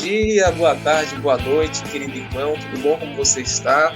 dia, boa tarde, boa noite, querido irmão, tudo bom? Como você está?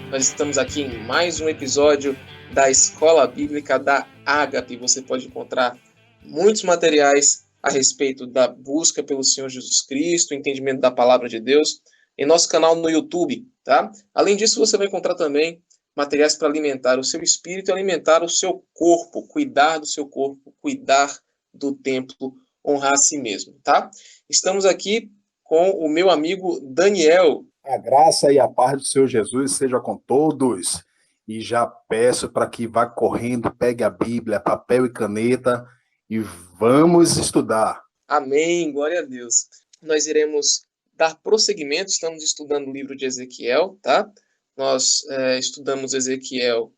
Nós estamos aqui em mais um episódio da Escola Bíblica da Ágape. Você pode encontrar muitos materiais a respeito da busca pelo Senhor Jesus Cristo, entendimento da Palavra de Deus, em nosso canal no YouTube, tá? Além disso, você vai encontrar também materiais para alimentar o seu espírito e alimentar o seu corpo, cuidar do seu corpo, cuidar do templo, honrar a si mesmo, tá? Estamos aqui com o meu amigo Daniel. A graça e a paz do Senhor Jesus seja com todos. E já peço para que vá correndo, pegue a Bíblia, papel e caneta e vamos estudar. Amém, glória a Deus. Nós iremos dar prosseguimento, estamos estudando o livro de Ezequiel, tá? Nós estudamos Ezequiel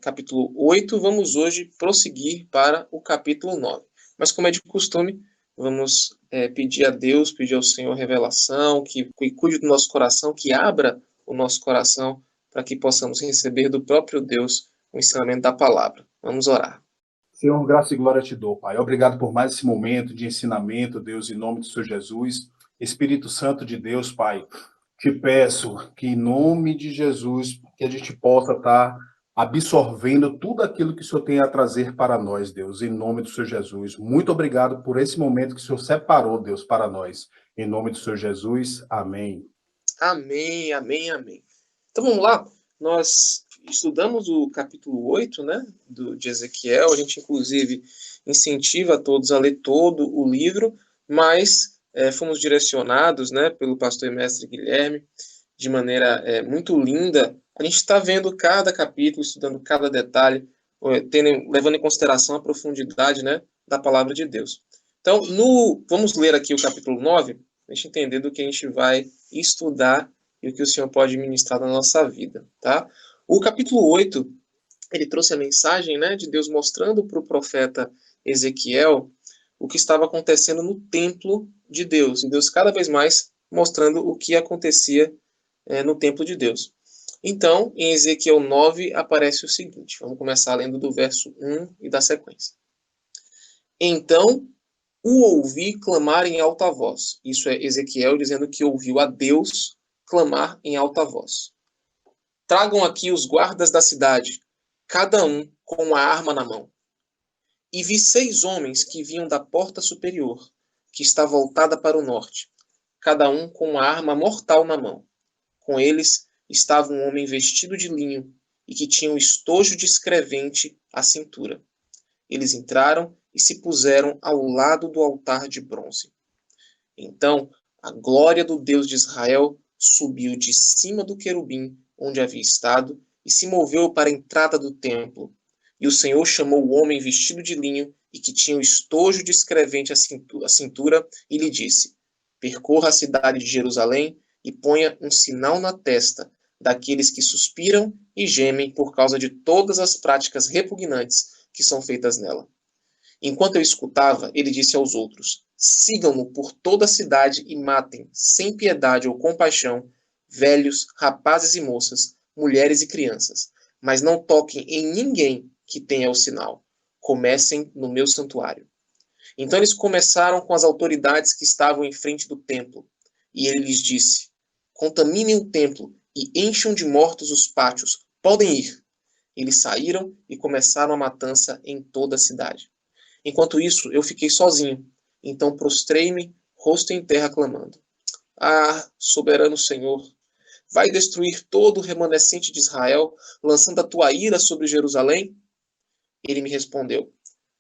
capítulo 8, vamos hoje prosseguir para o capítulo 9. Mas como é de costume, vamos pedir a Deus, pedir ao Senhor revelação, que cuide do nosso coração, que abra o nosso coração para que possamos receber do próprio Deus o ensinamento da palavra. Vamos orar. Senhor, graça e glória te dou, Pai. Obrigado por mais esse momento de ensinamento, Deus, em nome do Senhor Jesus. Espírito Santo de Deus, Pai, te peço que em nome de Jesus, que a gente possa estar absorvendo tudo aquilo que o Senhor tem a trazer para nós, Deus, em nome do Senhor Jesus. Muito obrigado por esse momento que o Senhor separou, Deus, para nós. Em nome do Senhor Jesus, amém. Amém, amém, amém. Então vamos lá, nós estudamos o capítulo 8, né, de Ezequiel, a gente inclusive incentiva a todos a ler todo o livro, mas fomos direcionados, né, pelo pastor e mestre Guilherme, de maneira muito linda. A gente está vendo cada capítulo, estudando cada detalhe, levando em consideração a profundidade, né, da palavra de Deus. Então, vamos ler aqui o capítulo 9, a gente entender do que a gente vai estudar e o que o Senhor pode ministrar na nossa vida, tá? O capítulo 8, ele trouxe a mensagem, né, de Deus mostrando para o profeta Ezequiel o que estava acontecendo no templo de Deus, e Deus cada vez mais mostrando o que acontecia no templo de Deus. Então, em Ezequiel 9, aparece o seguinte, vamos começar lendo do verso 1 e da sequência. Então, o ouvi clamar em alta voz. Isso é Ezequiel dizendo que ouviu a Deus clamar em alta voz. Tragam aqui os guardas da cidade, cada um com uma arma na mão. E vi 6 homens que vinham da porta superior, que está voltada para o norte, cada um com uma arma mortal na mão. Com eles estava um homem vestido de linho e que tinha um estojo de escrevente à cintura. Eles entraram e se puseram ao lado do altar de bronze. Então, a glória do Deus de Israel subiu de cima do querubim onde havia estado e se moveu para a entrada do templo. E o Senhor chamou o homem vestido de linho e que tinha o estojo de escrevente à cintura e lhe disse: percorra a cidade de Jerusalém e ponha um sinal na testa daqueles que suspiram e gemem por causa de todas as práticas repugnantes que são feitas nela. Enquanto eu escutava, ele disse aos outros: sigam-no por toda a cidade e matem, sem piedade ou compaixão, velhos, rapazes e moças, mulheres e crianças, mas não toquem em ninguém que tenha o sinal. Comecem no meu santuário. Então eles começaram com as autoridades que estavam em frente do templo, e ele lhes disse: contaminem o templo e encham de mortos os pátios. Podem ir. Eles saíram e começaram a matança em toda a cidade. Enquanto isso, eu fiquei sozinho. Então prostrei-me, rosto em terra, clamando: ah, soberano Senhor, vai destruir todo o remanescente de Israel, lançando a tua ira sobre Jerusalém? Ele me respondeu: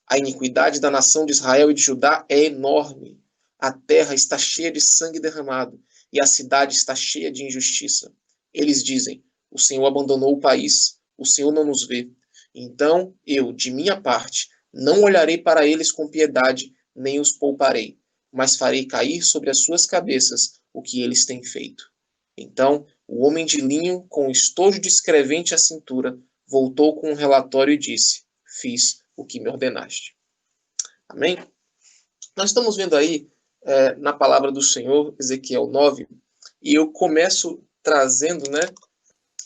a iniquidade da nação de Israel e de Judá é enorme. A terra está cheia de sangue derramado, e a cidade está cheia de injustiça. Eles dizem: o Senhor abandonou o país, o Senhor não nos vê. Então eu, de minha parte, não olharei para eles com piedade, nem os pouparei, mas farei cair sobre as suas cabeças o que eles têm feito. Então o homem de linho, com o estojo de escrevente à cintura, voltou com um relatório e disse: fiz o que me ordenaste. Amém? Nós estamos vendo aí, na palavra do Senhor, Ezequiel 9, e eu começo trazendo, né,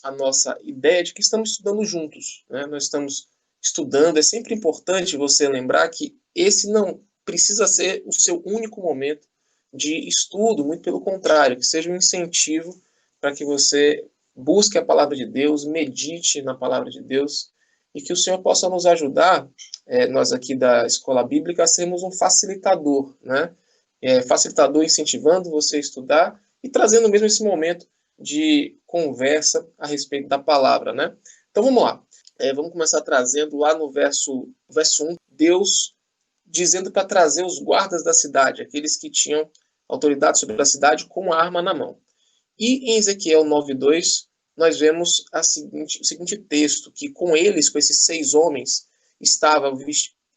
a nossa ideia de que estamos estudando juntos, né? Nós estamos estudando, é sempre importante você lembrar que esse não precisa ser o seu único momento de estudo, muito pelo contrário, que seja um incentivo para que você busque a palavra de Deus, medite na palavra de Deus, e que o Senhor possa nos ajudar, nós aqui da Escola Bíblica, a sermos um facilitador, né? Facilitador incentivando você a estudar e trazendo mesmo esse momento de conversa a respeito da palavra, né? Então vamos lá. Vamos começar trazendo lá no verso 1, Deus dizendo para trazer os guardas da cidade, aqueles que tinham autoridade sobre a cidade com a arma na mão. E em Ezequiel 9:2, nós vemos o seguinte texto, que com eles, com esses 6 homens,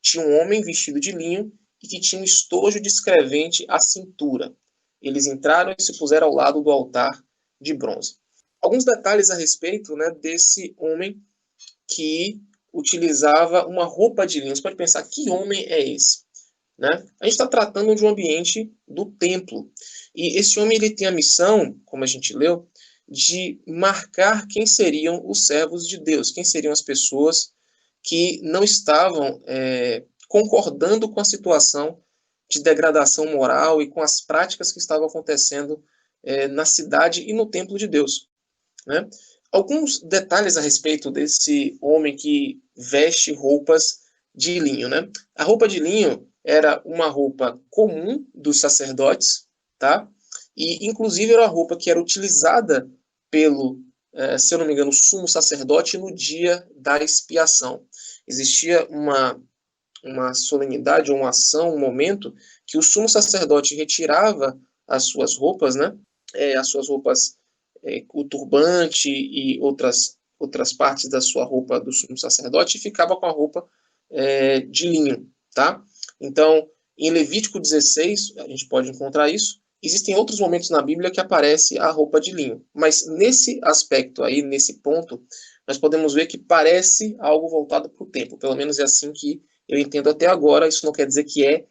tinha um homem vestido de linho e que tinha um estojo de escrevente à cintura. Eles entraram e se puseram ao lado do altar de bronze. Alguns detalhes a respeito, né, desse homem que utilizava uma roupa de linho. Você pode pensar, que homem é esse? Né? A gente está tratando de um ambiente do templo. E esse homem ele tem a missão, como a gente leu, de marcar quem seriam os servos de Deus, quem seriam as pessoas que não estavam concordando com a situação de degradação moral e com as práticas que estavam acontecendo na cidade e no templo de Deus. Né? Alguns detalhes a respeito desse homem que veste roupas de linho. Né? A roupa de linho era uma roupa comum dos sacerdotes, tá? E inclusive era uma roupa que era utilizada pelo, se eu não me engano, sumo sacerdote no dia da expiação. Existia uma solenidade, uma ação, um momento que o sumo sacerdote retirava as suas roupas, né? As suas roupas, o turbante e outras partes da sua roupa do sumo sacerdote, e ficava com a roupa de linho, tá? Então, em Levítico 16, a gente pode encontrar isso. Existem outros momentos na Bíblia que aparece a roupa de linho, mas nesse aspecto aí, nesse ponto, nós podemos ver que parece algo voltado para o templo, pelo menos é assim que eu entendo até agora. Isso não quer dizer que é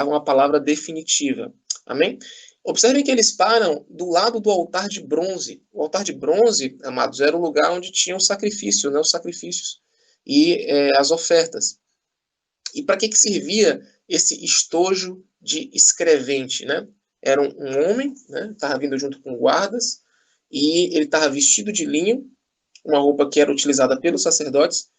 uma palavra definitiva, amém? Observem que eles param do lado do altar de bronze. O altar de bronze, amados, era o lugar onde tinham os sacrifícios, né, os sacrifícios e as ofertas. E para que servia esse estojo de escrevente, né? Era um homem, né? Estava vindo junto com guardas, e ele estava vestido de linho, uma roupa que era utilizada pelos sacerdotes,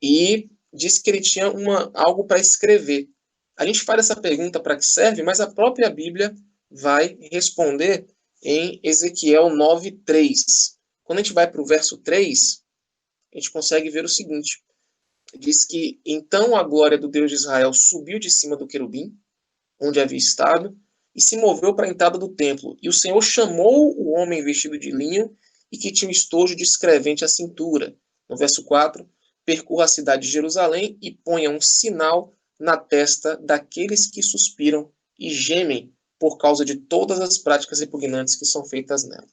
e disse que ele tinha algo para escrever. A gente faz essa pergunta para que serve, mas a própria Bíblia vai responder em Ezequiel 9:3. Quando a gente vai para o verso 3, a gente consegue ver o seguinte. Diz que então a glória do Deus de Israel subiu de cima do querubim, onde havia estado, e se moveu para a entrada do templo. E o Senhor chamou o homem vestido de linho e que tinha um estojo de escrevente à cintura. No verso 4, percorra a cidade de Jerusalém e ponha um sinal na testa daqueles que suspiram e gemem por causa de todas as práticas repugnantes que são feitas nela.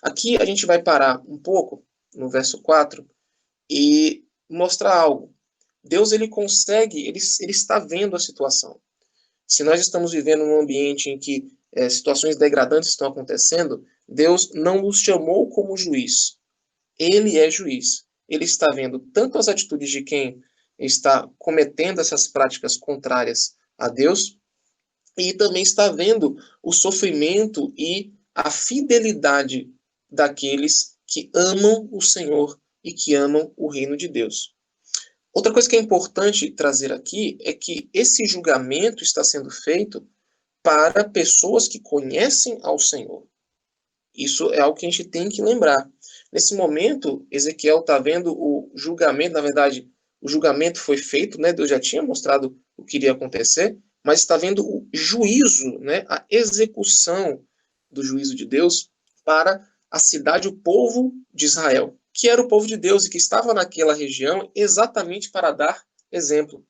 Aqui a gente vai parar um pouco, no verso 4, e mostrar algo. Deus, ele consegue, ele está vendo a situação. Se nós estamos vivendo num ambiente em que situações degradantes estão acontecendo, Deus não nos chamou como juiz. Ele é juiz. Ele está vendo tanto as atitudes de quem está cometendo essas práticas contrárias a Deus, e também está vendo o sofrimento e a fidelidade daqueles que amam o Senhor e que amam o reino de Deus. Outra coisa que é importante trazer aqui é que esse julgamento está sendo feito para pessoas que conhecem ao Senhor. Isso é algo que a gente tem que lembrar. Nesse momento, Ezequiel está vendo o julgamento, na verdade, o julgamento foi feito, né? Deus já tinha mostrado o que iria acontecer, mas está vendo o juízo, né? A execução do juízo de Deus para a cidade, o povo de Israel, que era o povo de Deus e que estava naquela região exatamente para dar exemplo,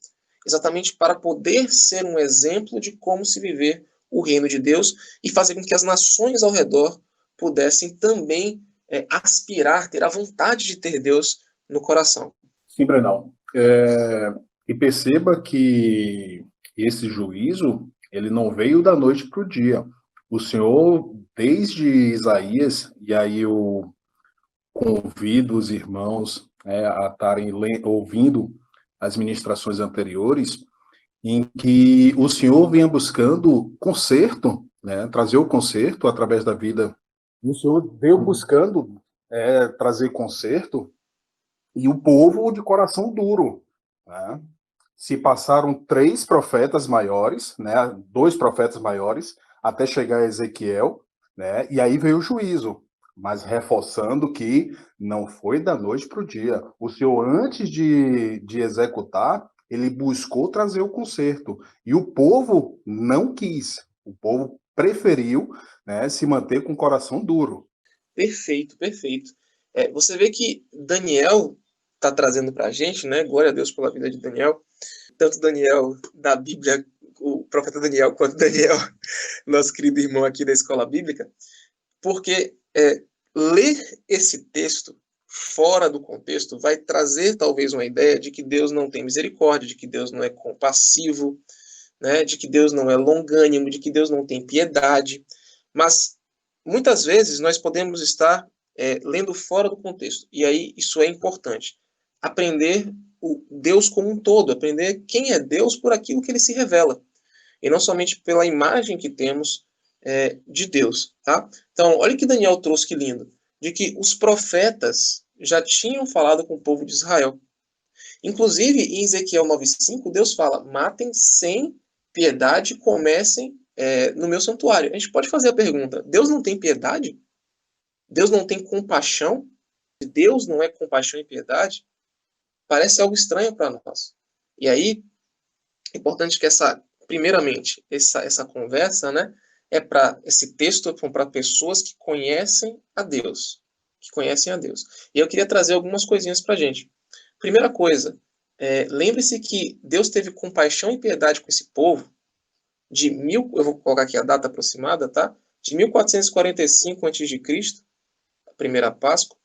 exatamente para poder ser um exemplo de como se viver o reino de Deus e fazer com que as nações ao redor pudessem também aspirar, ter a vontade de ter Deus no coração. Sim, Brenão. E perceba que esse juízo, ele não veio da noite para o dia. O Senhor, desde Isaías, e aí eu convido os irmãos a estarem ouvindo as ministrações anteriores, em que o Senhor vinha buscando conserto né, trazer o conserto através da vida. E o Senhor veio buscando trazer conserto, e o povo de coração duro, né? Se passaram 3 profetas maiores, né, 2 profetas maiores, até chegar a Ezequiel, né, e aí veio o juízo, mas reforçando que não foi da noite para o dia. O Senhor, antes de executar, ele buscou trazer o conserto, e o povo não quis, o povo preferiu, né, se manter com o coração duro. Perfeito, perfeito. Você vê que Daniel está trazendo para a gente, né? Glória a Deus pela vida de Daniel. Tanto Daniel da Bíblia, o profeta Daniel, quanto Daniel, nosso querido irmão aqui da escola bíblica, porque ler esse texto fora do contexto vai trazer talvez uma ideia de que Deus não tem misericórdia, de que Deus não é compassivo, né? De que Deus não é longânimo, de que Deus não tem piedade. Mas muitas vezes nós podemos estar lendo fora do contexto. E aí isso é importante. Aprender o Deus como um todo, aprender quem é Deus por aquilo que ele se revela. E não somente pela imagem que temos de Deus. Tá? Então, olha o que Daniel trouxe, que lindo. De que os profetas já tinham falado com o povo de Israel. Inclusive, em Ezequiel 9,5, Deus fala: matem sem piedade, comecem no meu santuário. A gente pode fazer a pergunta: Deus não tem piedade? Deus não tem compaixão? Deus não é compaixão e piedade? Parece algo estranho para nós. E aí, é importante que primeiramente, essa conversa, né, esse texto é para pessoas que conhecem a Deus. Que conhecem a Deus. E eu queria trazer algumas coisinhas para a gente. Primeira coisa, lembre-se que Deus teve compaixão e piedade com esse povo eu vou colocar aqui a data aproximada, tá? De 1445 a.C., a primeira Páscoa,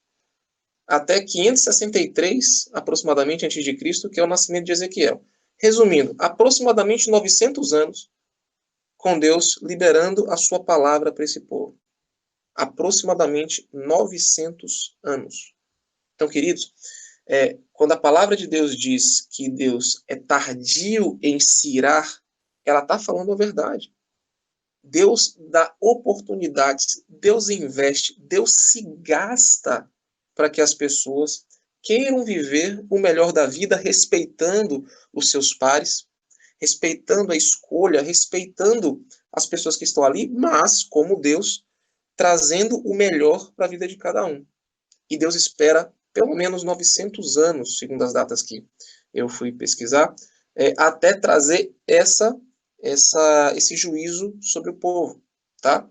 até 563 aproximadamente antes de Cristo, que é o nascimento de Ezequiel. Resumindo, aproximadamente 900 anos com Deus liberando a sua palavra para esse povo. Aproximadamente 900 anos. Então, queridos, quando a palavra de Deus diz que Deus é tardio em se irar, ela está falando a verdade. Deus dá oportunidades, Deus investe, Deus se gasta para que as pessoas queiram viver o melhor da vida, respeitando os seus pares, respeitando a escolha, respeitando as pessoas que estão ali, mas, como Deus, trazendo o melhor para a vida de cada um. E Deus espera pelo menos 900 anos, segundo as datas que eu fui pesquisar, até trazer esse juízo sobre o povo, tá?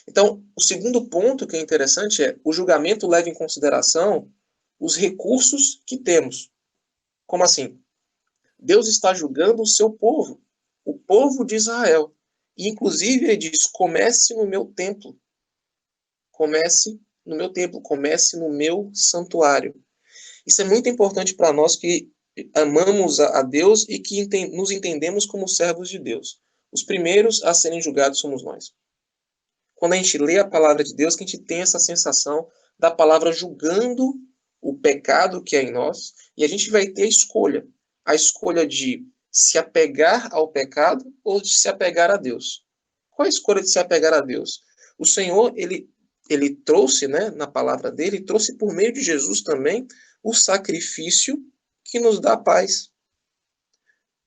Então, o segundo ponto que é interessante é o julgamento leva em consideração os recursos que temos. Como assim? Deus está julgando o seu povo, o povo de Israel. E, inclusive, ele diz: comece no meu templo. Comece no meu templo, comece no meu santuário. Isso é muito importante para nós que amamos a Deus e que nos entendemos como servos de Deus. Os primeiros a serem julgados somos nós. Quando a gente lê a palavra de Deus, que a gente tem essa sensação da palavra julgando o pecado que é em nós, e a gente vai ter a escolha de se apegar ao pecado ou de se apegar a Deus. Qual a escolha de se apegar a Deus? O Senhor, ele trouxe, né, na palavra dele, trouxe por meio de Jesus também o sacrifício que nos dá paz.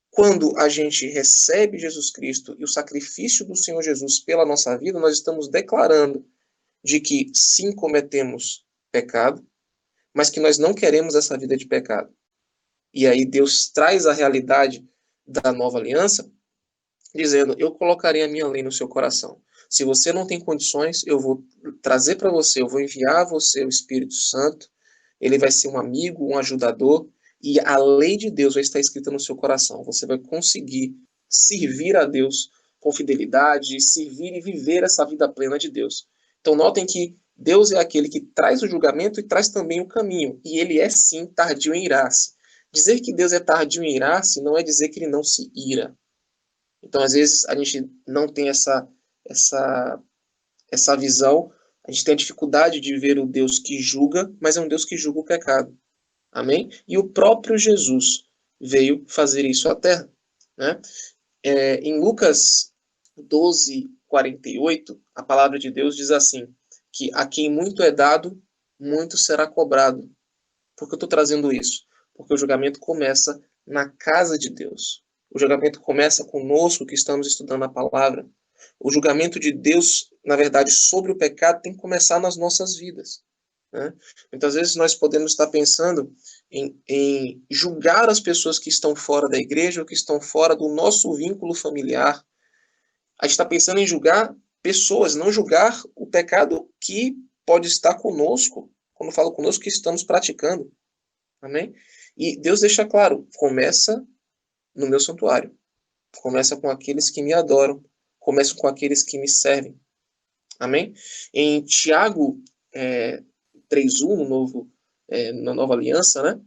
Quando a gente recebe Jesus Cristo e o sacrifício do Senhor Jesus pela nossa vida, nós estamos declarando de que sim, cometemos pecado, mas que nós não queremos essa vida de pecado. E aí Deus traz a realidade da nova aliança, dizendo: eu colocarei a minha lei no seu coração. Se você não tem condições, eu vou trazer para você, eu vou enviar a você o Espírito Santo, ele vai ser um amigo, um ajudador, e a lei de Deus vai estar escrita no seu coração. Você vai conseguir servir a Deus com fidelidade, servir e viver essa vida plena de Deus. Então notem que Deus é aquele que traz o julgamento e traz também o caminho, e ele é sim tardio em irar-se. Dizer que Deus é tardio em irar-se não é dizer que ele não se ira. Então, às vezes, a gente não tem essa visão, a gente tem a dificuldade de ver o Deus que julga, mas é um Deus que julga o pecado. Amém? E o próprio Jesus veio fazer isso à Terra. Né? Em Lucas 12, 48, a palavra de Deus diz assim, que a quem muito é dado, muito será cobrado. Por que eu estou trazendo isso? Porque o julgamento começa na casa de Deus. O julgamento começa conosco que estamos estudando a palavra. O julgamento de Deus, na verdade, sobre o pecado tem que começar nas nossas vidas, né? Muitas vezes nós podemos estar pensando em julgar as pessoas que estão fora da igreja ou que estão fora do nosso vínculo familiar. A gente está pensando em julgar pessoas, não julgar o pecado que pode estar conosco. Quando eu falo conosco, que estamos praticando. Amém? E Deus deixa claro, começa no meu santuário. Começa com aqueles que me adoram. Começa com aqueles que me servem. Amém? Em Tiago 3:1, na nova aliança, né?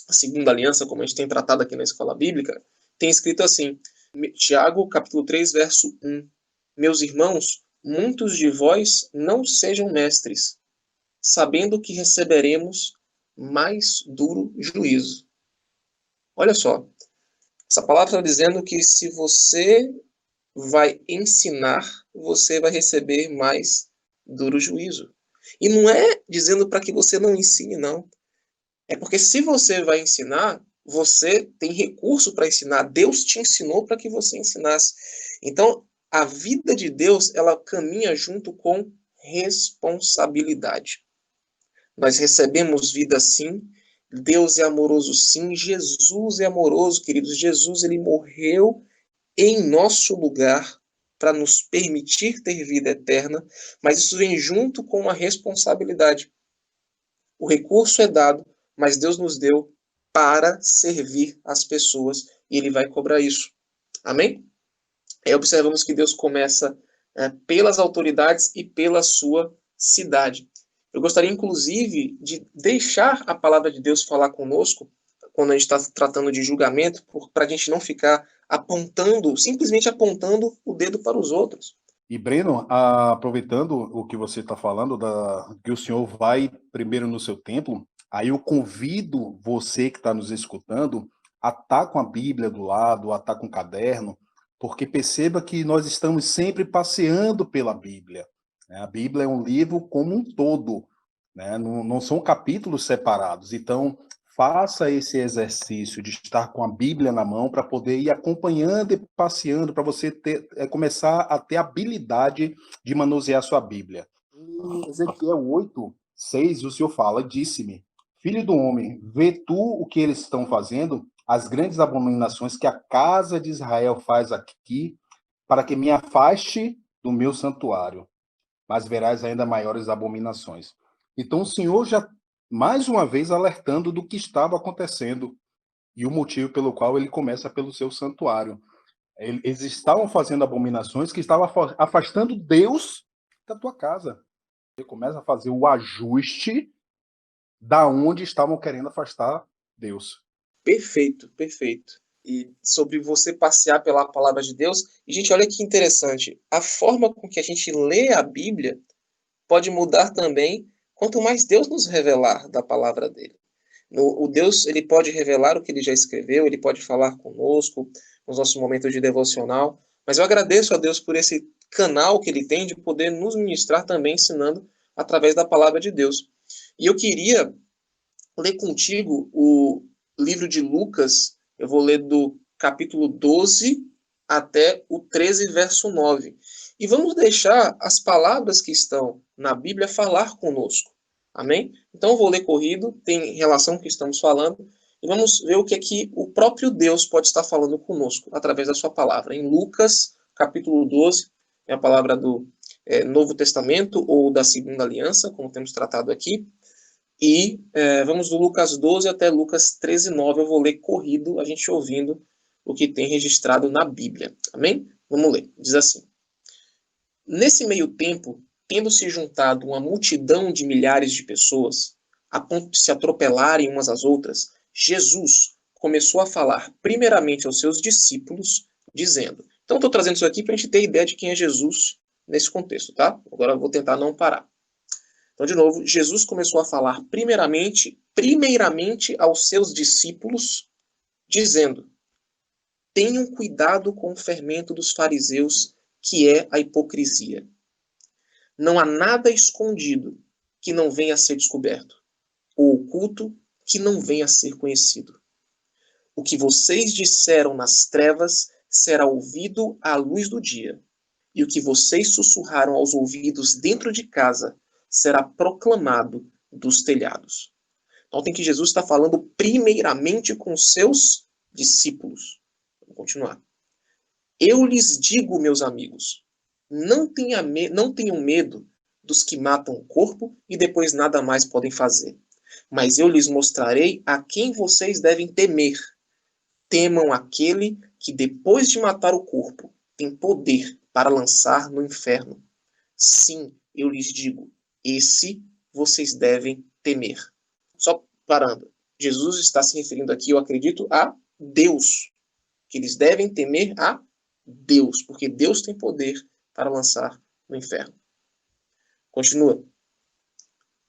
A segunda aliança, como a gente tem tratado aqui na escola bíblica, tem escrito assim, Tiago, capítulo 3, verso 1. Meus irmãos, muitos de vós não sejam mestres, sabendo que receberemos mais duro juízo. Olha só, essa palavra está dizendo que se você vai ensinar, você vai receber mais duro juízo. E não é dizendo para que você não ensine, não. É porque se você vai ensinar, você tem recurso para ensinar. Deus te ensinou para que você ensinasse. Então, a vida de Deus, ela caminha junto com responsabilidade. Nós recebemos vida sim, Deus é amoroso sim, Jesus é amoroso, queridos. Jesus, ele morreu em nosso lugar para nos permitir ter vida eterna, mas isso vem junto com uma responsabilidade. O recurso é dado, mas Deus nos deu para servir as pessoas e ele vai cobrar isso. Amém? Aí observamos que Deus começa pelas autoridades e pela sua cidade. Eu gostaria, inclusive, de deixar a palavra de Deus falar conosco quando a gente está tratando de julgamento, para a gente não ficar apontando, simplesmente apontando o dedo para os outros. E, Breno, aproveitando o que você está falando, que o senhor vai primeiro no seu templo, aí eu convido você que está nos escutando a estar com a Bíblia do lado, a estar com o caderno, porque perceba que nós estamos sempre passeando pela Bíblia, né? A Bíblia é um livro como um todo, né? Não são capítulos separados. Então, faça esse exercício de estar com a Bíblia na mão para poder ir acompanhando e passeando, para você começar a ter habilidade de manusear sua Bíblia. Em Ezequiel 8:6, o Senhor fala, disse-me, filho do homem, vê tu o que eles estão fazendo, as grandes abominações que a casa de Israel faz aqui, para que me afaste do meu santuário, mas verás ainda maiores abominações. Então o Senhor já mais uma vez alertando do que estava acontecendo e o motivo pelo qual ele começa pelo seu santuário. Eles estavam fazendo abominações que estavam afastando Deus da tua casa. Ele começa a fazer o ajuste da onde estavam querendo afastar Deus. Perfeito, perfeito. E sobre você passear pela palavra de Deus. E, gente, olha que interessante. A forma com que a gente lê a Bíblia pode mudar também quanto mais Deus nos revelar da palavra dele. O Deus, ele pode revelar o que ele já escreveu, ele pode falar conosco nos nossos momentos de devocional, mas eu agradeço a Deus por esse canal que ele tem de poder nos ministrar também ensinando através da palavra de Deus. E eu queria ler contigo o livro de Lucas, eu vou ler do capítulo 12 até o 13, verso 9. E vamos deixar as palavras que estão na Bíblia falar conosco. Amém? Então eu vou ler corrido, tem relação com o que estamos falando, e vamos ver o que é que o próprio Deus pode estar falando conosco através da sua palavra. Em Lucas, capítulo 12, é a palavra do Novo Testamento ou da Segunda Aliança, como temos tratado aqui. E vamos do Lucas 12 até Lucas 13:9. Eu vou ler corrido, a gente ouvindo o que tem registrado na Bíblia. Amém? Vamos ler. Diz assim. Nesse meio tempo, tendo se juntado uma multidão de milhares de pessoas, a ponto de se atropelarem umas às outras, Jesus começou a falar primeiramente aos seus discípulos, dizendo... Então, estou trazendo isso aqui para a gente ter ideia de quem é Jesus nesse contexto, tá? Agora eu vou tentar não parar. Então, de novo, Jesus começou a falar primeiramente aos seus discípulos, dizendo: tenham cuidado com o fermento dos fariseus que é a hipocrisia. Não há nada escondido que não venha a ser descoberto, ou oculto que não venha a ser conhecido. O que vocês disseram nas trevas será ouvido à luz do dia, e o que vocês sussurraram aos ouvidos dentro de casa será proclamado dos telhados. Notem que Jesus está falando primeiramente com seus discípulos. Vamos continuar. Eu lhes digo, meus amigos, não tenham medo dos que matam o corpo e depois nada mais podem fazer. Mas eu lhes mostrarei a quem vocês devem temer. Temam aquele que, depois de matar o corpo, tem poder para lançar no inferno. Sim, eu lhes digo, esse vocês devem temer. Só parando. Jesus está se referindo aqui, eu acredito, a Deus. Que eles devem temer a Deus, porque Deus tem poder para lançar no inferno. Continua.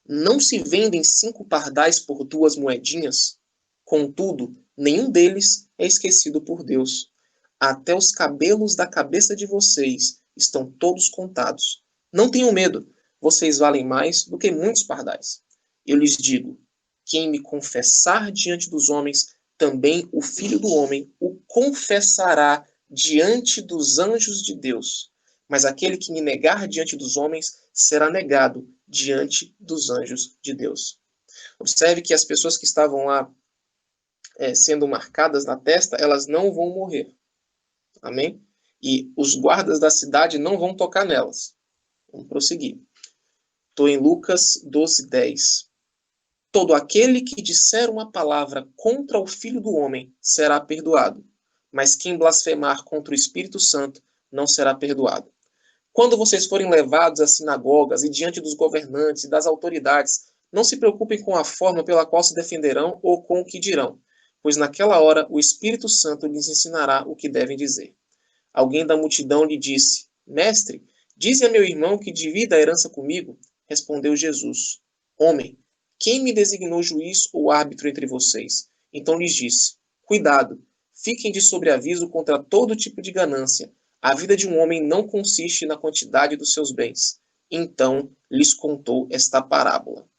Não se vendem 5 pardais por 2 moedinhas? Contudo, nenhum deles é esquecido por Deus. Até os cabelos da cabeça de vocês estão todos contados. Não tenham medo, vocês valem mais do que muitos pardais. Eu lhes digo, quem me confessar diante dos homens, também o Filho do Homem o confessará diante dos anjos de Deus. Mas aquele que me negar diante dos homens será negado diante dos anjos de Deus. Observe que as pessoas que estavam lá sendo marcadas na testa, elas não vão morrer. Amém? E os guardas da cidade não vão tocar nelas. Vamos prosseguir. Estou em Lucas 12:10. Todo aquele que disser uma palavra contra o Filho do Homem será perdoado, mas quem blasfemar contra o Espírito Santo não será perdoado. Quando vocês forem levados às sinagogas e diante dos governantes e das autoridades, não se preocupem com a forma pela qual se defenderão ou com o que dirão, pois naquela hora o Espírito Santo lhes ensinará o que devem dizer. Alguém da multidão lhe disse, Mestre, dize a meu irmão que divida a herança comigo. Respondeu Jesus, Homem, quem me designou juiz ou árbitro entre vocês? Então lhes disse, Cuidado, fiquem de sobreaviso contra todo tipo de ganância. A vida de um homem não consiste na quantidade dos seus bens. Então lhes contou esta parábola.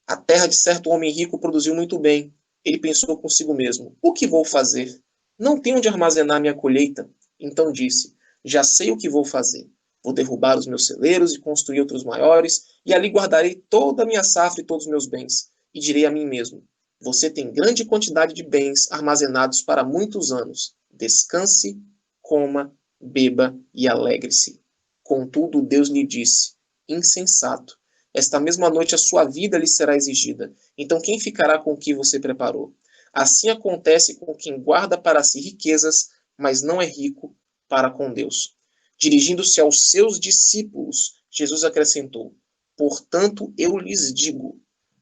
A terra de certo homem rico produziu muito bem. Ele pensou consigo mesmo, o que vou fazer? Não tenho onde armazenar minha colheita. Então disse, já sei o que vou fazer. Vou derrubar os meus celeiros e construir outros maiores, e ali guardarei toda a minha safra e todos os meus bens. E direi a mim mesmo, você tem grande quantidade de bens armazenados para muitos anos. Descanse, coma, beba e alegre-se. Contudo, Deus lhe disse, insensato, esta mesma noite a sua vida lhe será exigida. Então quem ficará com o que você preparou? Assim acontece com quem guarda para si riquezas, mas não é rico para com Deus. Dirigindo-se aos seus discípulos, Jesus acrescentou, portanto eu lhes digo,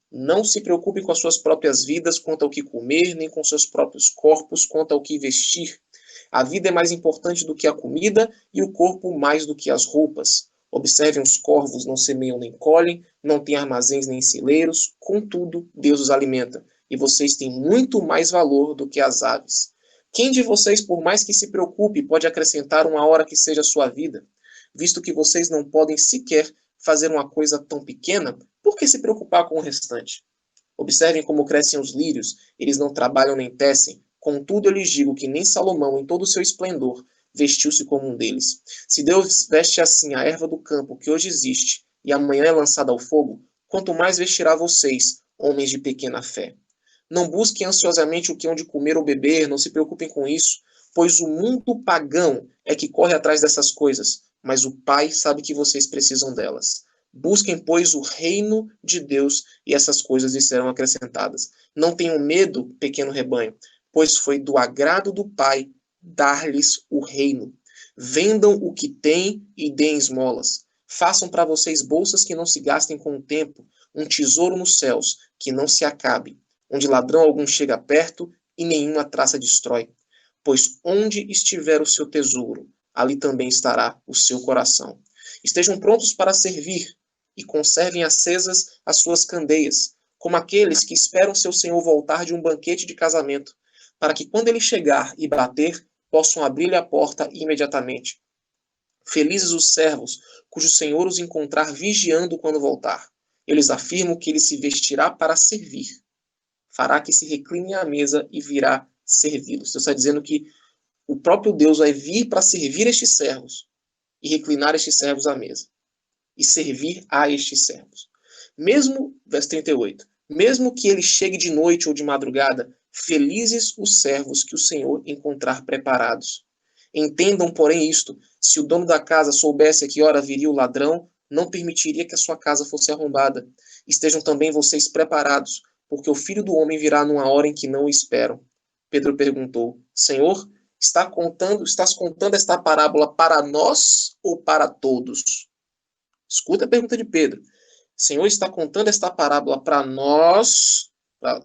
não se preocupe com as suas próprias vidas quanto ao que comer, nem com seus próprios corpos quanto ao que vestir. A vida é mais importante do que a comida e o corpo mais do que as roupas. Observem os corvos, não semeiam nem colhem, não têm armazéns nem celeiros, contudo, Deus os alimenta, e vocês têm muito mais valor do que as aves. Quem de vocês, por mais que se preocupe, pode acrescentar uma hora que seja a sua vida? Visto que vocês não podem sequer fazer uma coisa tão pequena, por que se preocupar com o restante? Observem como crescem os lírios, eles não trabalham nem tecem. Contudo, eu lhes digo que nem Salomão, em todo o seu esplendor, vestiu-se como um deles. Se Deus veste assim a erva do campo que hoje existe e amanhã é lançada ao fogo, quanto mais vestirá vocês, homens de pequena fé. Não busquem ansiosamente o que hão de comer ou beber, não se preocupem com isso, pois o mundo pagão é que corre atrás dessas coisas, mas o Pai sabe que vocês precisam delas. Busquem, pois, o reino de Deus e essas coisas lhes serão acrescentadas. Não tenham medo, pequeno rebanho, pois foi do agrado do Pai dar-lhes o reino. Vendam o que têm e deem esmolas. Façam para vocês bolsas que não se gastem com o tempo, um tesouro nos céus que não se acabe, onde ladrão algum chega perto e nenhuma traça destrói. Pois onde estiver o seu tesouro, ali também estará o seu coração. Estejam prontos para servir e conservem acesas as suas candeias, como aqueles que esperam seu senhor voltar de um banquete de casamento, para que quando ele chegar e bater, possam abrir-lhe a porta imediatamente. Felizes os servos, cujo Senhor os encontrar vigiando quando voltar. Eu lhes afirmo que ele se vestirá para servir. Fará que se reclinem à mesa e virá servi-los. Deus está dizendo que o próprio Deus vai vir para servir estes servos e reclinar estes servos à mesa. E servir a estes servos. Mesmo, verso 38, mesmo que ele chegue de noite ou de madrugada, felizes os servos que o Senhor encontrar preparados. Entendam, porém, isto: se o dono da casa soubesse a que hora viria o ladrão, não permitiria que a sua casa fosse arrombada. Estejam também vocês preparados, porque o Filho do Homem virá numa hora em que não o esperam. Pedro perguntou: Senhor, estás contando esta parábola para nós ou para todos? Escuta a pergunta de Pedro. Senhor, está contando esta parábola para nós,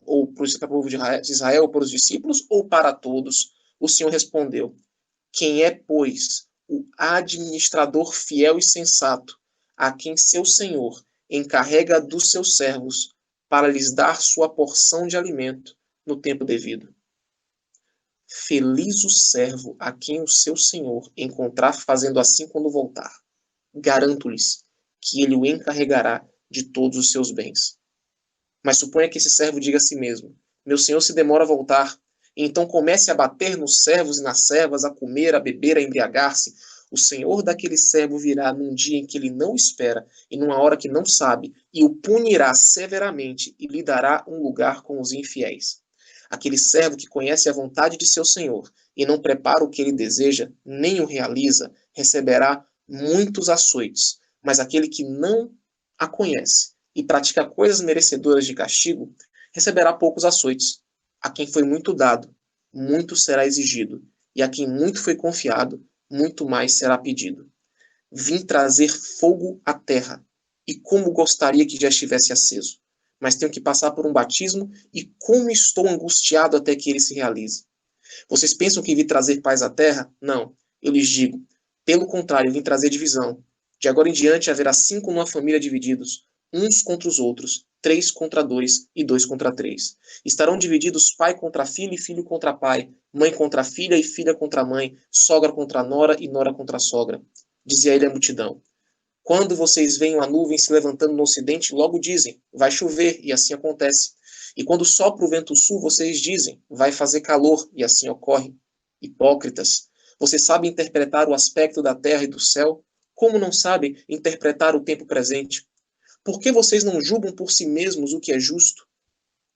ou para o povo de Israel, ou para os discípulos, ou para todos? O Senhor respondeu: quem é, pois, o administrador fiel e sensato, a quem seu Senhor encarrega dos seus servos para lhes dar sua porção de alimento no tempo devido? Feliz o servo a quem o seu Senhor encontrar fazendo assim quando voltar. Garanto-lhes que ele o encarregará de todos os seus bens. Mas suponha que esse servo diga a si mesmo: meu senhor se demora a voltar, e então comece a bater nos servos e nas servas, a comer, a beber, a embriagar-se. O senhor daquele servo virá num dia em que ele não espera, e numa hora que não sabe, e o punirá severamente, e lhe dará um lugar com os infiéis. Aquele servo que conhece a vontade de seu senhor, e não prepara o que ele deseja, nem o realiza, receberá muitos açoites. Mas aquele que não a conhece e pratica coisas merecedoras de castigo, receberá poucos açoites. A quem foi muito dado, muito será exigido, e a quem muito foi confiado, muito mais será pedido. Vim trazer fogo à terra, e como gostaria que já estivesse aceso. Mas tenho que passar por um batismo, e como estou angustiado até que ele se realize. Vocês pensam que vim trazer paz à terra? Não, eu lhes digo. Pelo contrário, vim trazer divisão. De agora em diante haverá 5 numa família divididos, uns contra os outros, 3 contra 2 e 2 contra 3. Estarão divididos pai contra filho e filho contra pai, mãe contra filha e filha contra mãe, sogra contra nora e nora contra sogra. Dizia ele à multidão: quando vocês veem a nuvem se levantando no ocidente, logo dizem: vai chover, e assim acontece. E quando sopra o vento sul, vocês dizem: vai fazer calor, e assim ocorre. Hipócritas, vocês sabem interpretar o aspecto da terra e do céu? Como não sabem interpretar o tempo presente? Por que vocês não julgam por si mesmos o que é justo?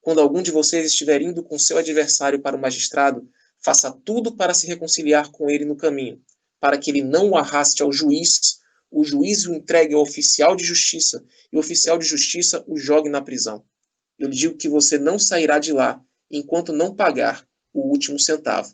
Quando algum de vocês estiver indo com seu adversário para o magistrado, faça tudo para se reconciliar com ele no caminho, para que ele não o arraste ao juiz, o juiz o entregue ao oficial de justiça, e o oficial de justiça o jogue na prisão. Eu lhe digo que você não sairá de lá, enquanto não pagar o último centavo.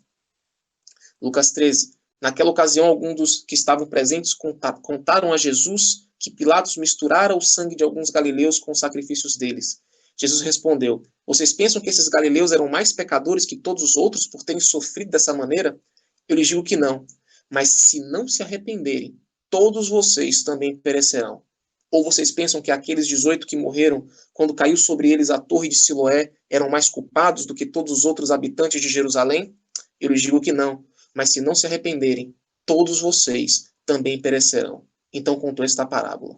Lucas 13. Naquela ocasião, alguns dos que estavam presentes contaram a Jesus que Pilatos misturara o sangue de alguns galileus com os sacrifícios deles. Jesus respondeu: vocês pensam que esses galileus eram mais pecadores que todos os outros por terem sofrido dessa maneira? Eu lhes digo que não. Mas se não se arrependerem, todos vocês também perecerão. Ou vocês pensam que aqueles 18 que morreram quando caiu sobre eles a torre de Siloé eram mais culpados do que todos os outros habitantes de Jerusalém? Eu lhes digo que não. Mas se não se arrependerem, todos vocês também perecerão. Então contou esta parábola.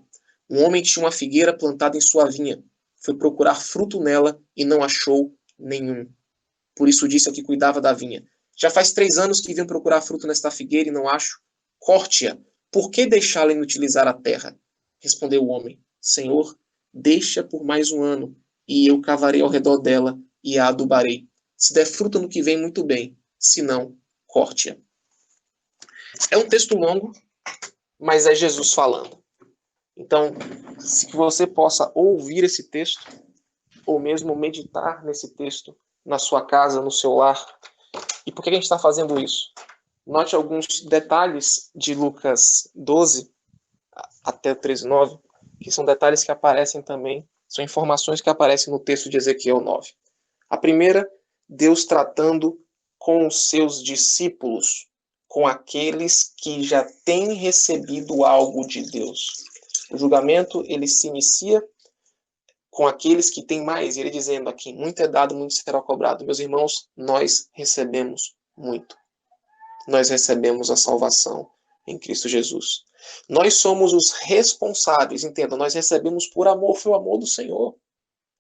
Um homem tinha uma figueira plantada em sua vinha. Foi procurar fruto nela e não achou nenhum. Por isso disse ao que cuidava da vinha: já faz 3 anos que venho procurar fruto nesta figueira e não acho. Corte-a. Por que deixá-la inutilizar a terra? Respondeu o homem: Senhor, deixa por mais 1 ano, e eu cavarei ao redor dela e a adubarei. Se der fruto no que vem, muito bem. Se não, corte-a. É um texto longo, mas é Jesus falando. Então, se você possa ouvir esse texto, ou mesmo meditar nesse texto na sua casa, no seu lar. E por que a gente está fazendo isso? Note alguns detalhes de Lucas 12 até 13:9, que são detalhes que aparecem também, são informações que aparecem no texto de Ezequiel 9. A primeira, Deus tratando com os seus discípulos, com aqueles que já têm recebido algo de Deus. O julgamento, ele se inicia com aqueles que têm mais, ele dizendo aqui: muito é dado, muito será cobrado. Meus irmãos, nós recebemos muito. Nós recebemos a salvação, em Cristo Jesus. Nós somos os responsáveis, entenda, nós recebemos por amor, foi o amor do Senhor.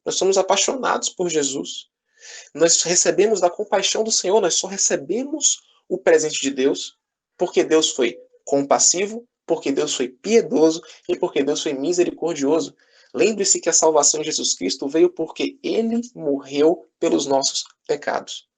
Nós somos apaixonados por Jesus. Nós recebemos da compaixão do Senhor, nós só recebemos o presente de Deus porque Deus foi compassivo, porque Deus foi piedoso e porque Deus foi misericordioso. Lembre-se que a salvação em Jesus Cristo veio porque Ele morreu pelos nossos pecados.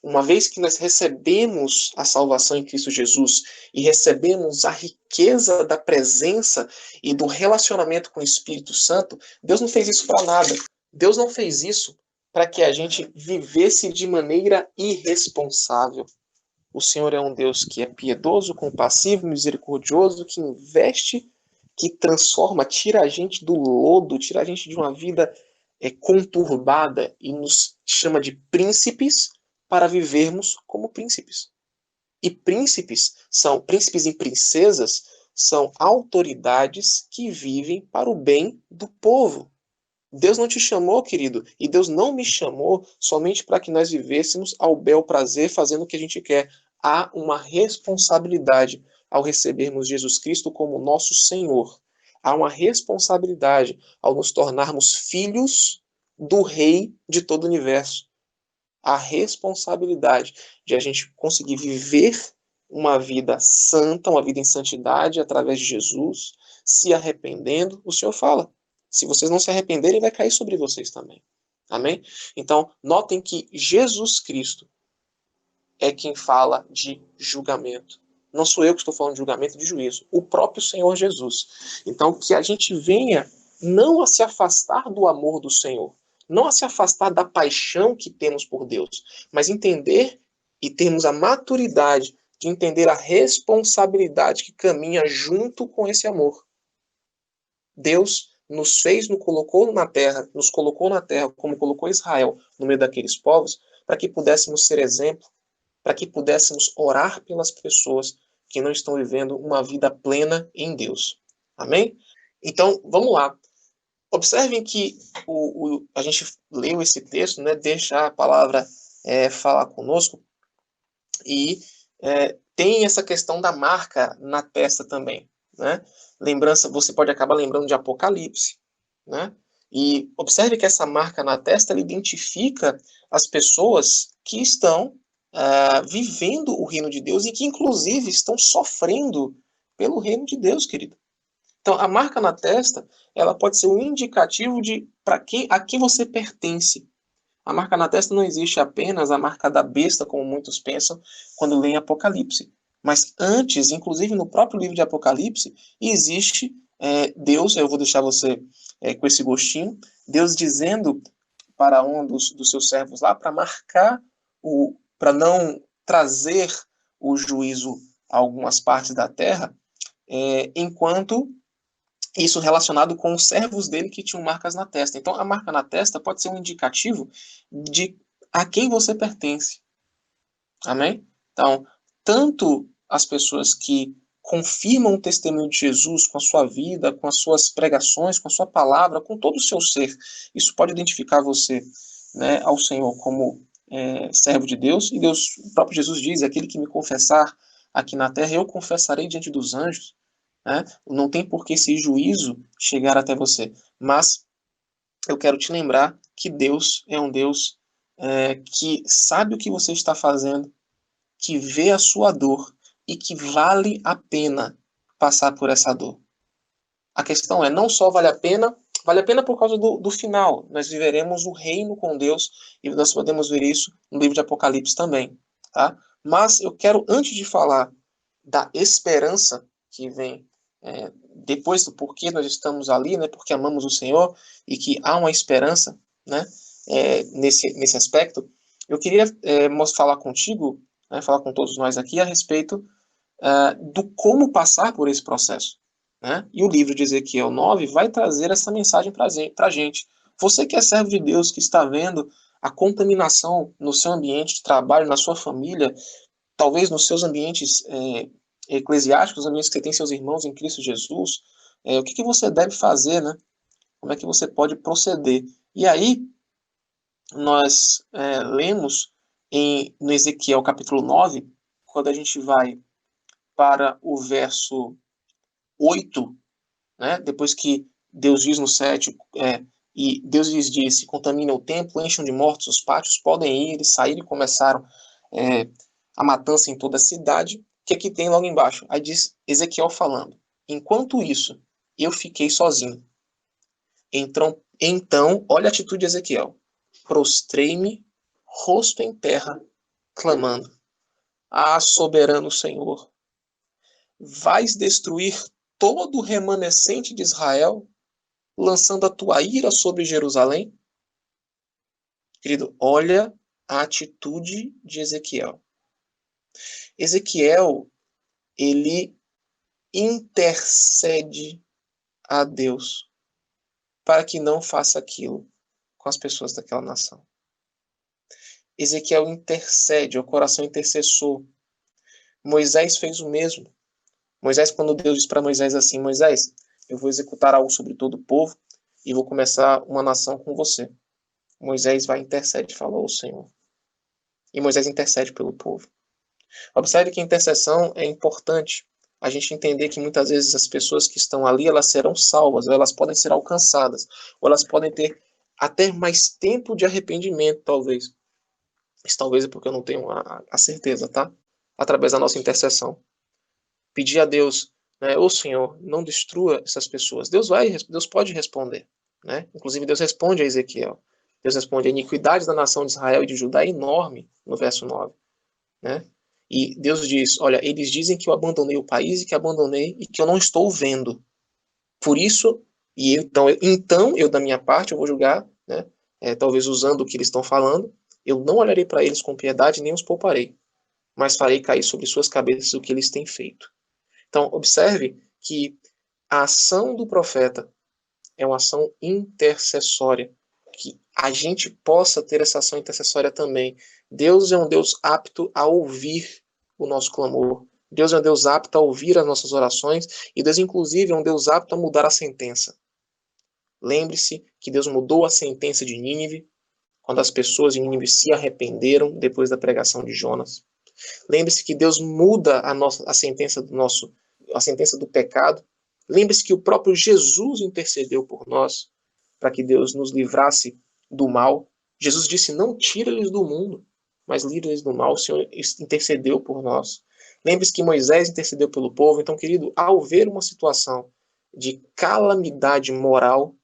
Uma vez que nós recebemos a salvação em Cristo Jesus e recebemos a riqueza da presença e do relacionamento com o Espírito Santo, Deus não fez isso para nada. Deus não fez isso para que a gente vivesse de maneira irresponsável. O Senhor é um Deus que é piedoso, compassivo, misericordioso, que investe, que transforma, tira a gente do lodo, tira a gente de uma vida conturbada e nos chama de príncipes para vivermos como príncipes. E príncipes e princesas são autoridades que vivem para o bem do povo. Deus não te chamou, querido, e Deus não me chamou somente para que nós vivêssemos ao bel prazer fazendo o que a gente quer. Há uma responsabilidade ao recebermos Jesus Cristo como nosso Senhor. Há uma responsabilidade ao nos tornarmos filhos do Rei de todo o universo. A responsabilidade de a gente conseguir viver uma vida santa, uma vida em santidade através de Jesus, se arrependendo. O Senhor fala, se vocês não se arrependerem, vai cair sobre vocês também. Amém? Então, notem que Jesus Cristo é quem fala de julgamento. Não sou eu que estou falando de julgamento, de juízo. O próprio Senhor Jesus. Então, que a gente venha não a se afastar do amor do Senhor, não a se afastar da paixão que temos por Deus, mas entender e termos a maturidade de entender a responsabilidade que caminha junto com esse amor. Deus nos colocou na terra como colocou Israel no meio daqueles povos, para que pudéssemos ser exemplo, para que pudéssemos orar pelas pessoas que não estão vivendo uma vida plena em Deus. Amém? Então, vamos lá. Observem que a gente leu esse texto, né? Deixa a palavra falar conosco, e tem essa questão da marca na testa também, né? Lembrança, você pode acabar lembrando de Apocalipse, né? E observe que essa marca na testa, ela identifica as pessoas que estão vivendo o reino de Deus e que, inclusive, estão sofrendo pelo reino de Deus, querido. Então, a marca na testa, ela pode ser um indicativo de a quem você pertence. A marca na testa não existe apenas a marca da besta, como muitos pensam quando leem Apocalipse. Mas antes, inclusive no próprio livro de Apocalipse, existe Deus, eu vou deixar você com esse gostinho, Deus dizendo para um dos seus servos lá, para marcar, para não trazer o juízo a algumas partes da terra, enquanto isso relacionado com os servos dele que tinham marcas na testa. Então, a marca na testa pode ser um indicativo de a quem você pertence. Amém? Então, tanto as pessoas que confirmam o testemunho de Jesus com a sua vida, com as suas pregações, com a sua palavra, com todo o seu ser, isso pode identificar você, né, ao Senhor como servo de Deus. E Deus, o próprio Jesus diz, aquele que me confessar aqui na terra, eu confessarei diante dos anjos. Né? Não tem por que esse juízo chegar até você. Mas eu quero te lembrar que Deus é um Deus que sabe o que você está fazendo, que vê a sua dor e que vale a pena passar por essa dor. A questão não só vale a pena por causa do final. Nós viveremos o reino com Deus e nós podemos ver isso no livro de Apocalipse também. Tá? Mas eu quero, antes de falar da esperança que vem depois do porquê nós estamos ali, né, porque amamos o Senhor e que há uma esperança, né, nesse aspecto, eu queria falar contigo, né, falar com todos nós aqui a respeito do como passar por esse processo. Né? E o livro de Ezequiel 9 vai trazer essa mensagem para a gente. Você que é servo de Deus, que está vendo a contaminação no seu ambiente de trabalho, na sua família, talvez nos seus ambientes eclesiásticos, ambientes que você tem seus irmãos em Cristo Jesus, o que você deve fazer, né? Como é que você pode proceder? E aí, nós lemos no Ezequiel capítulo 9, quando a gente vai para o verso 8, né? Depois que Deus diz no 7, e Deus lhes disse: contaminem o templo, encham de mortos os pátios, podem ir. Eles saíram e começaram a matança em toda a cidade. Que aqui tem logo embaixo. Aí diz Ezequiel falando: enquanto isso, eu fiquei sozinho. Então, olha a atitude de Ezequiel. Prostrei-me, rosto em terra, clamando: ah, soberano Senhor, vais destruir todo o remanescente de Israel, lançando a tua ira sobre Jerusalém? Querido, olha a atitude de Ezequiel. Ezequiel, ele intercede a Deus para que não faça aquilo com as pessoas daquela nação. Ezequiel intercede, é o coração intercessor. Moisés fez o mesmo. Moisés, quando Deus diz para Moisés assim: Moisés, eu vou executar algo sobre todo o povo e vou começar uma nação com você. Moisés vai e intercede, fala ao Senhor. E Moisés intercede pelo povo. Observe que a intercessão é importante. A gente entender que muitas vezes as pessoas que estão ali, elas serão salvas, ou elas podem ser alcançadas, ou elas podem ter até mais tempo de arrependimento, talvez. Isso talvez é porque eu não tenho a certeza, tá? Através da nossa intercessão. Pedir a Deus, né, ô Senhor, não destrua essas pessoas. Deus pode responder, né? Inclusive Deus responde a Ezequiel. Deus responde: a iniquidade da nação de Israel e de Judá é enorme, no verso 9, né? E Deus diz: olha, eles dizem que eu abandonei o país e que abandonei e que eu não estou vendo. Por isso, então eu da minha parte, eu vou julgar, né? Talvez usando o que eles estão falando, eu não olharei para eles com piedade nem os pouparei, mas farei cair sobre suas cabeças o que eles têm feito. Então, observe que a ação do profeta é uma ação intercessória, que a gente possa ter essa ação intercessória também. Deus é um Deus apto a ouvir o nosso clamor. Deus é um Deus apto a ouvir as nossas orações, e Deus, inclusive, é um Deus apto a mudar a sentença. Lembre-se que Deus mudou a sentença de Nínive, quando as pessoas de Nínive se arrependeram depois da pregação de Jonas. Lembre-se que Deus muda a sentença do pecado. Lembre-se que o próprio Jesus intercedeu por nós, para que Deus nos livrasse do mal. Jesus disse: não tira-lhes do mundo, mas livra-lhes do mal. O Senhor intercedeu por nós. Lembre-se que Moisés intercedeu pelo povo. Então, querido, ao ver uma situação de calamidade moral,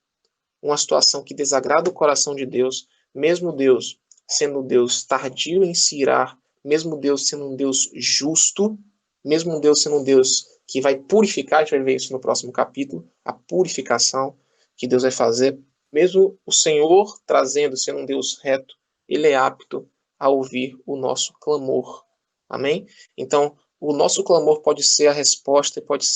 uma situação que desagrada o coração de Deus, mesmo Deus sendo Deus tardio em se irar, mesmo Deus sendo um Deus justo, mesmo Deus sendo um Deus que vai purificar, a gente vai ver isso no próximo capítulo, a purificação que Deus vai fazer, mesmo o Senhor sendo um Deus reto, ele é apto a ouvir o nosso clamor. Amém? Então, o nosso clamor pode ser a resposta e pode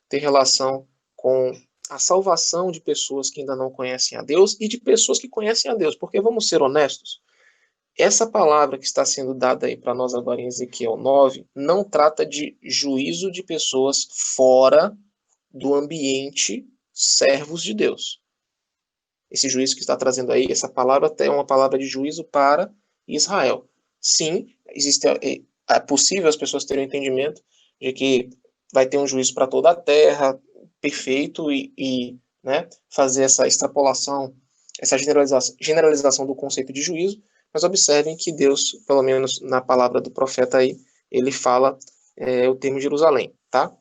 ter relação com a salvação de pessoas que ainda não conhecem a Deus e de pessoas que conhecem a Deus, porque vamos ser honestos, essa palavra que está sendo dada aí para nós agora em Ezequiel 9 não trata de juízo de pessoas fora do ambiente servos de Deus. Esse juízo que está trazendo aí, essa palavra até é uma palavra de juízo para Israel. Sim, é possível as pessoas terem um entendimento de que vai ter um juízo para toda a terra, perfeito, e né, fazer essa extrapolação, essa generalização do conceito de juízo. Mas observem que Deus, pelo menos na palavra do profeta aí, ele fala o termo Jerusalém, tá?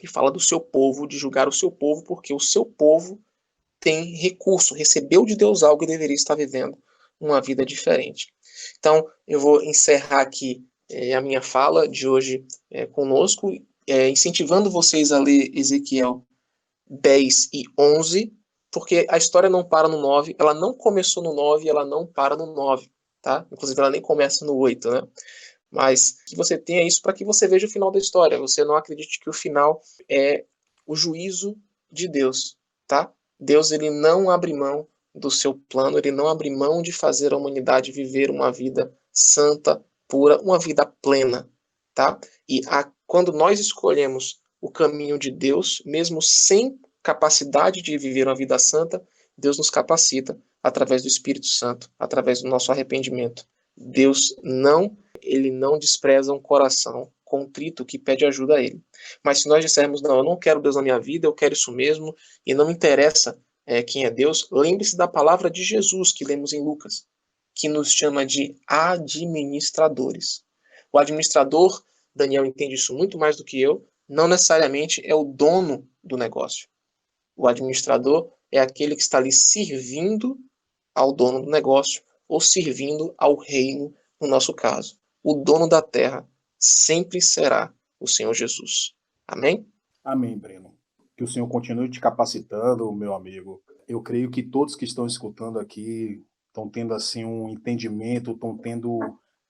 E fala do seu povo, de julgar o seu povo, porque o seu povo tem recurso, recebeu de Deus algo e deveria estar vivendo uma vida diferente. Então, eu vou encerrar aqui a minha fala de hoje conosco, incentivando vocês a ler Ezequiel 10 e 11, porque a história não para no 9, ela não começou no 9, ela não para no 9, tá? Inclusive ela nem começa no 8, né? Mas que você tenha isso para que você veja o final da história, você não acredite que o final é o juízo de Deus, tá? Deus, ele não abre mão do seu plano, ele não abre mão de fazer a humanidade viver uma vida santa, pura, uma vida plena, tá? E quando nós escolhemos o caminho de Deus, mesmo sem capacidade de viver uma vida santa, Deus nos capacita através do Espírito Santo, através do nosso arrependimento. Deus ele não despreza um coração contrito, que pede ajuda a Ele. Mas se nós dissermos, não, eu não quero Deus na minha vida, eu quero isso mesmo, e não me interessa quem é Deus, lembre-se da palavra de Jesus, que lemos em Lucas, que nos chama de administradores. O administrador, Daniel entende isso muito mais do que eu, não necessariamente é o dono do negócio. O administrador é aquele que está ali servindo ao dono do negócio ou servindo ao reino, no nosso caso. O dono da terra sempre será o Senhor Jesus. Amém? Amém, Breno. Que o Senhor continue te capacitando, meu amigo. Eu creio que todos que estão escutando aqui estão tendo assim um entendimento, estão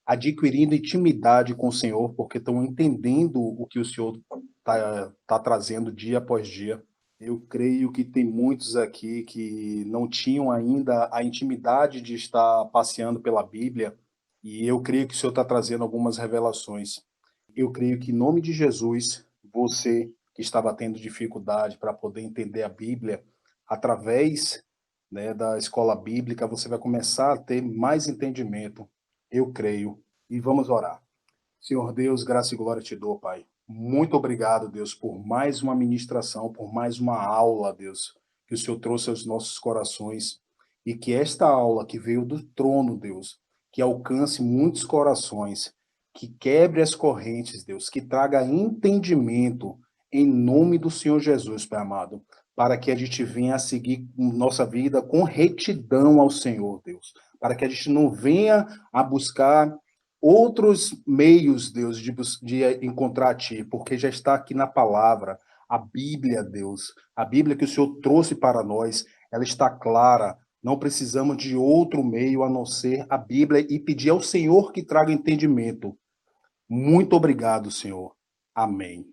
adquirindo intimidade com o Senhor, porque estão entendendo o que o Senhor tá trazendo dia após dia. Eu creio que tem muitos aqui que não tinham ainda a intimidade de estar passeando pela Bíblia, e eu creio que o Senhor está trazendo algumas revelações. Eu creio que, em nome de Jesus, você que estava tendo dificuldade para poder entender a Bíblia, através, né, da escola bíblica, você vai começar a ter mais entendimento. Eu creio. E vamos orar. Senhor Deus, graça e glória te dou, Pai. Muito obrigado, Deus, por mais uma ministração, por mais uma aula, Deus, que o Senhor trouxe aos nossos corações. E que esta aula que veio do trono, Deus, que alcance muitos corações, que quebre as correntes, Deus, que traga entendimento em nome do Senhor Jesus, Pai amado, para que a gente venha a seguir nossa vida com retidão ao Senhor, Deus, para que a gente não venha a buscar outros meios, Deus, de encontrar a Ti, porque já está aqui na palavra, a Bíblia, Deus, a Bíblia que o Senhor trouxe para nós, ela está clara, não precisamos de outro meio a não ser a Bíblia e pedir ao Senhor que traga entendimento. Muito obrigado, Senhor. Amém.